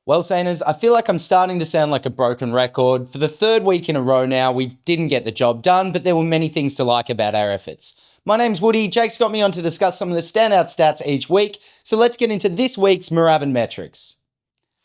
Well, Sainers, I feel like I'm starting to sound like a broken record. For the third week in a row now, we didn't get the job done, but there were many things to like about our efforts. My name's Woody. Jake's got me on to discuss some of the standout stats each week, so let's get into this week's Moorabbin metrics.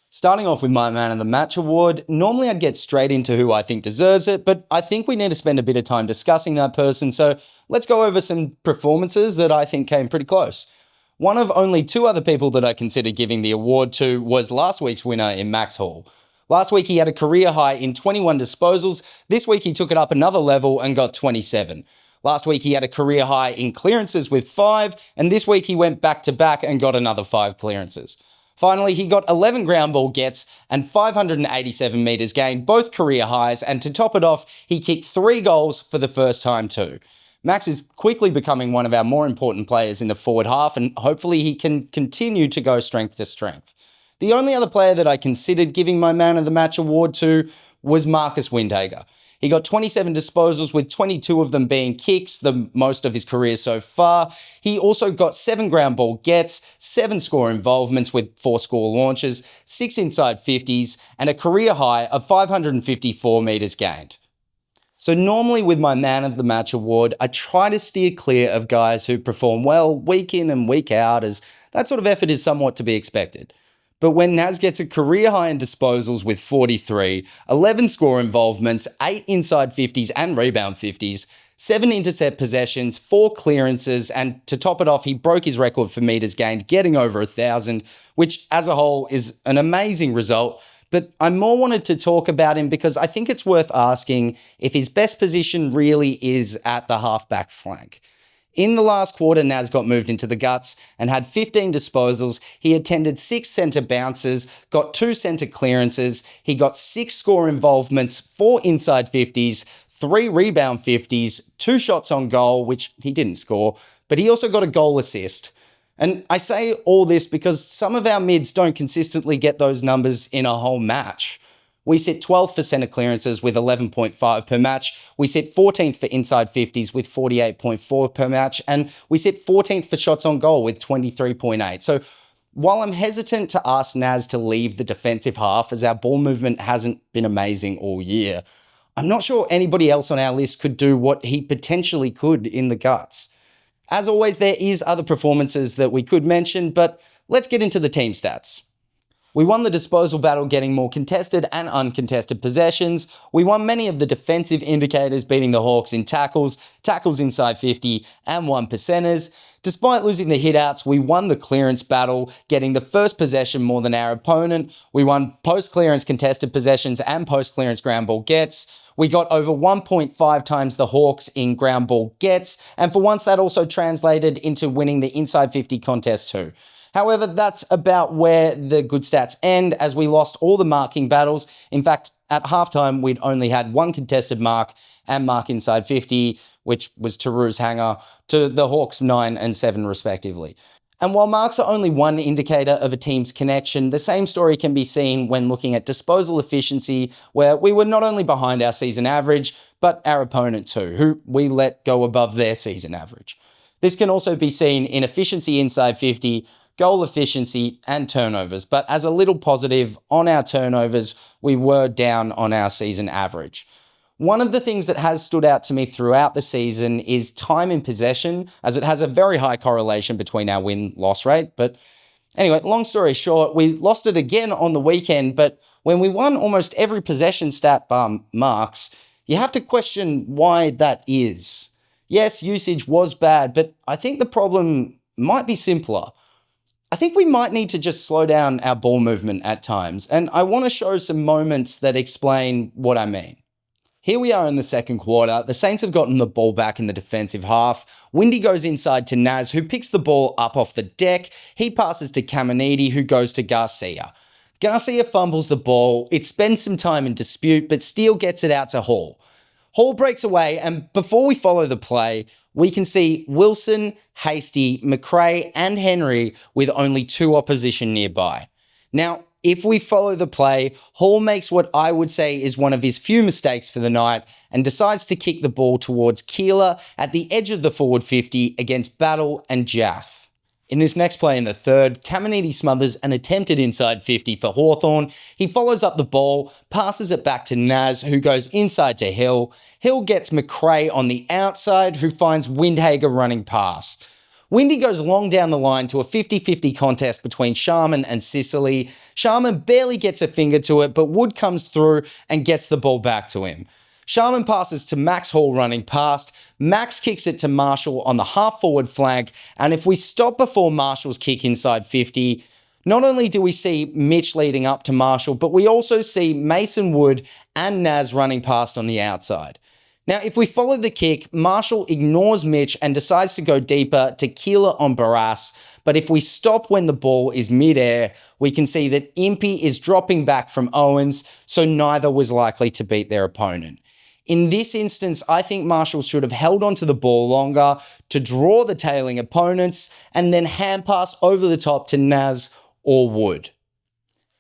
Starting off with my Man of the Match award, normally I'd get straight into who I think deserves it, but I think we need to spend a bit of time discussing that person, so let's go over some performances that I think came pretty close. One of only two other people that I consider giving the award to was last week's winner in Max Hall. Last week he had a career high in 21 disposals, this week he took it up another level and got 27. Last week he had a career high in clearances with 5, and this week he went back to back and got another 5 clearances. Finally, he got 11 ground ball gets and 587 metres gained, both career highs, and to top it off, he kicked 3 goals for the first time too. Max is quickly becoming one of our more important players in the forward half, and hopefully he can continue to go strength to strength. The only other player that I considered giving my Man of the Match award to was Marcus Windhager. He got 27 disposals, with 22 of them being kicks, the most of his career so far. He also got 7 ground ball gets, 7 score involvements with 4 score launches, 6 inside 50s, and a career high of 554 metres gained. So normally with my Man of the Match award, I try to steer clear of guys who perform well week in and week out, as that sort of effort is somewhat to be expected. But when Naz gets a career high in disposals with 43, 11 score involvements, 8 inside 50s and rebound 50s, 7 intercept possessions, 4 clearances, and to top it off, he broke his record for metres gained, getting over 1,000, which as a whole is an amazing result. But I more wanted to talk about him because I think it's worth asking if his best position really is at the halfback flank. In the last quarter, Naz got moved into the guts and had 15 disposals. He attended 6 centre bounces, got 2 centre clearances. He got 6 score involvements, 4 inside 50s, 3 rebound 50s, 2 shots on goal, which he didn't score, but he also got a goal assist. And I say all this because some of our mids don't consistently get those numbers in a whole match. We sit 12th for centre clearances with 11.5 per match. We sit 14th for inside 50s with 48.4 per match. And we sit 14th for shots on goal with 23.8. So while I'm hesitant to ask Naz to leave the defensive half as our ball movement hasn't been amazing all year, I'm not sure anybody else on our list could do what he potentially could in the guts. As always, there is other performances that we could mention, but let's get into the team stats. We won the disposal battle, getting more contested and uncontested possessions. We won many of the defensive indicators, beating the Hawks in tackles, tackles inside 50, and 1%ers. Despite losing the hitouts, we won the clearance battle, getting the first possession more than our opponent. We won post-clearance contested possessions and post-clearance ground ball gets. We got over 1.5 times the Hawks in ground ball gets, and for once that also translated into winning the inside 50 contest too. However, that's about where the good stats end, as we lost all the marking battles. In fact, at halftime, we'd only had 1 contested mark and mark inside 50, which was Taru's hanger, to the Hawks 9 and 7 respectively. And while marks are only one indicator of a team's connection, the same story can be seen when looking at disposal efficiency, where we were not only behind our season average, but our opponent too, who we let go above their season average. This can also be seen in efficiency inside 50, goal efficiency, and turnovers, but as a little positive, on our turnovers, we were down on our season average. One of the things that has stood out to me throughout the season is time in possession, as it has a very high correlation between our win-loss rate. But anyway, long story short, we lost it again on the weekend, but when we won almost every possession stat bar marks, you have to question why that is. Yes, usage was bad, but I think the problem might be simpler. I think we might need to just slow down our ball movement at times, and I want to show some moments that explain what I mean. Here we are in the second quarter. The Saints have gotten the ball back in the defensive half. Windy goes inside to Naz, who picks the ball up off the deck. He passes to Caminiti, who goes to Garcia. Garcia fumbles the ball. It spends some time in dispute, but Steele gets it out to Hall. Hall breaks away, and before we follow the play, we can see Wilson, Hasty, McRae, and Henry with only 2 opposition nearby. Now, if we follow the play, Hall makes what I would say is one of his few mistakes for the night and decides to kick the ball towards Keeler at the edge of the forward 50 against Battle and Jaff. In this next play in the third, Caminiti smothers an attempted inside 50 for Hawthorn. He follows up the ball, passes it back to Naz, who goes inside to Hill. Hill gets McRae on the outside, who finds Windhager running past. Windy goes long down the line to a 50-50 contest between Sharman and Sicily. Sharman barely gets a finger to it, but Wood comes through and gets the ball back to him. Sharman passes to Max Hall running past. Max kicks it to Marshall on the half-forward flank, and if we stop before Marshall's kick inside 50, not only do we see Mitch leading up to Marshall, but we also see Mason Wood and Naz running past on the outside. Now, if we follow the kick, Marshall ignores Mitch and decides to go deeper to Keeler on Barras, but if we stop when the ball is mid-air, we can see that Impey is dropping back from Owens, so neither was likely to beat their opponent. In this instance, I think Marshall should have held onto the ball longer to draw the tailing opponents and then hand pass over the top to Naz or Wood.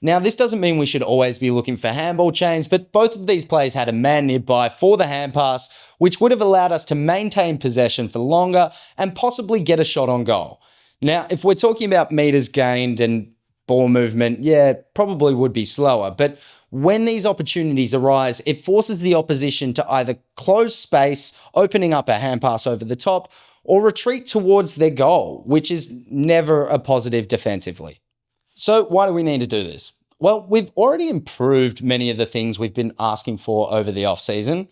Now, this doesn't mean we should always be looking for handball chains, but both of these plays had a man nearby for the hand pass, which would have allowed us to maintain possession for longer and possibly get a shot on goal. Now, if we're talking about meters gained and ball movement, yeah, it probably would be slower, but when these opportunities arise, it forces the opposition to either close space, opening up a hand pass over the top, or retreat towards their goal, which is never a positive defensively. So why do we need to do this? Well, we've already improved many of the things we've been asking for over the off-season.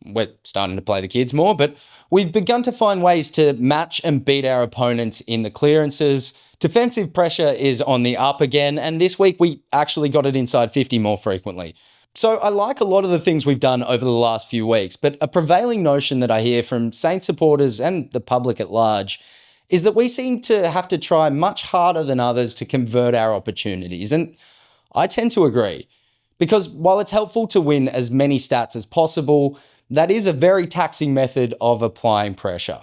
We're starting to play the kids more, but we've begun to find ways to match and beat our opponents in the clearances. Defensive pressure is on the up again, and this week we actually got it inside 50 more frequently. So I like a lot of the things we've done over the last few weeks, but a prevailing notion that I hear from Saints supporters and the public at large is that we seem to have to try much harder than others to convert our opportunities, and I tend to agree. Because while it's helpful to win as many stats as possible, that is a very taxing method of applying pressure.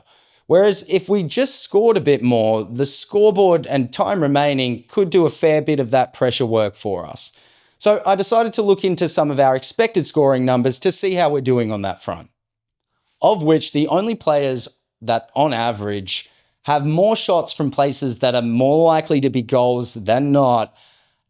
Whereas if we just scored a bit more, the scoreboard and time remaining could do a fair bit of that pressure work for us. So I decided to look into some of our expected scoring numbers to see how we're doing on that front. Of which the only players that, on average, have more shots from places that are more likely to be goals than not,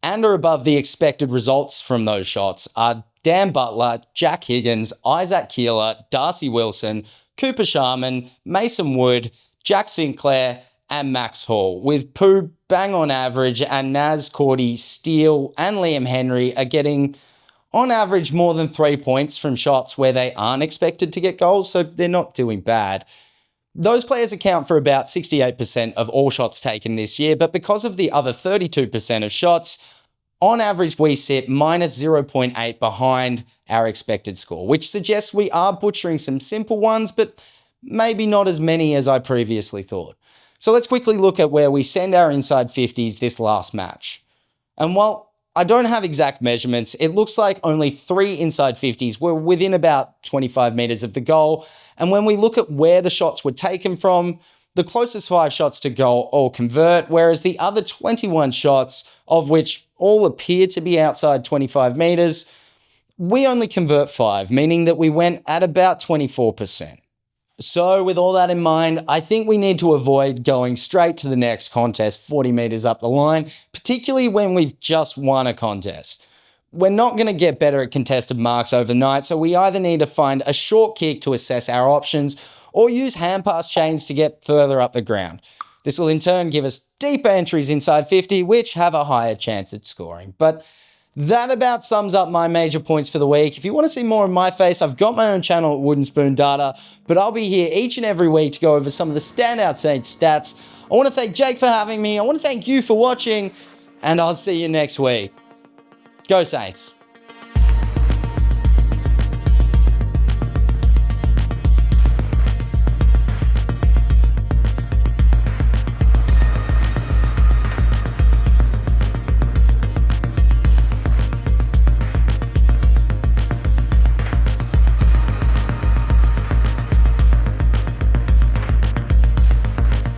and are above the expected results from those shots, are Dan Butler, Jack Higgins, Isaac Keeler, Darcy Wilson, Cooper Sharman, Mason Wood, Jack Sinclair, and Max Hall, with Pooh bang on average, and Naz, Cordy, Steele, and Liam Henry are getting, on average, more than 3 points from shots where they aren't expected to get goals, so they're not doing bad. Those players account for about 68% of all shots taken this year, but because of the other 32% of shots, on average, we sit minus 0.8 behind our expected score, which suggests we are butchering some simple ones, but maybe not as many as I previously thought. So let's quickly look at where we send our inside 50s this last match. And while I don't have exact measurements, it looks like only 3 inside 50s were within about 25 metres of the goal. And when we look at where the shots were taken from, the closest 5 shots to goal all convert, whereas the other 21 shots, of which all appear to be outside 25 metres, we only convert 5, meaning that we went at about 24%. So with all that in mind, I think we need to avoid going straight to the next contest 40 metres up the line, particularly when we've just won a contest. We're not going to get better at contested marks overnight, so we either need to find a short kick to assess our options or use hand pass chains to get further up the ground. This will in turn give us deeper entries inside 50, which have a higher chance at scoring. But that about sums up my major points for the week. If you want to see more of my face, I've got my own channel at Wooden Spoon Data, but I'll be here each and every week to go over some of the standout Saints stats. I want to thank Jake for having me. I want to thank you for watching, and I'll see you next week. Go Saints.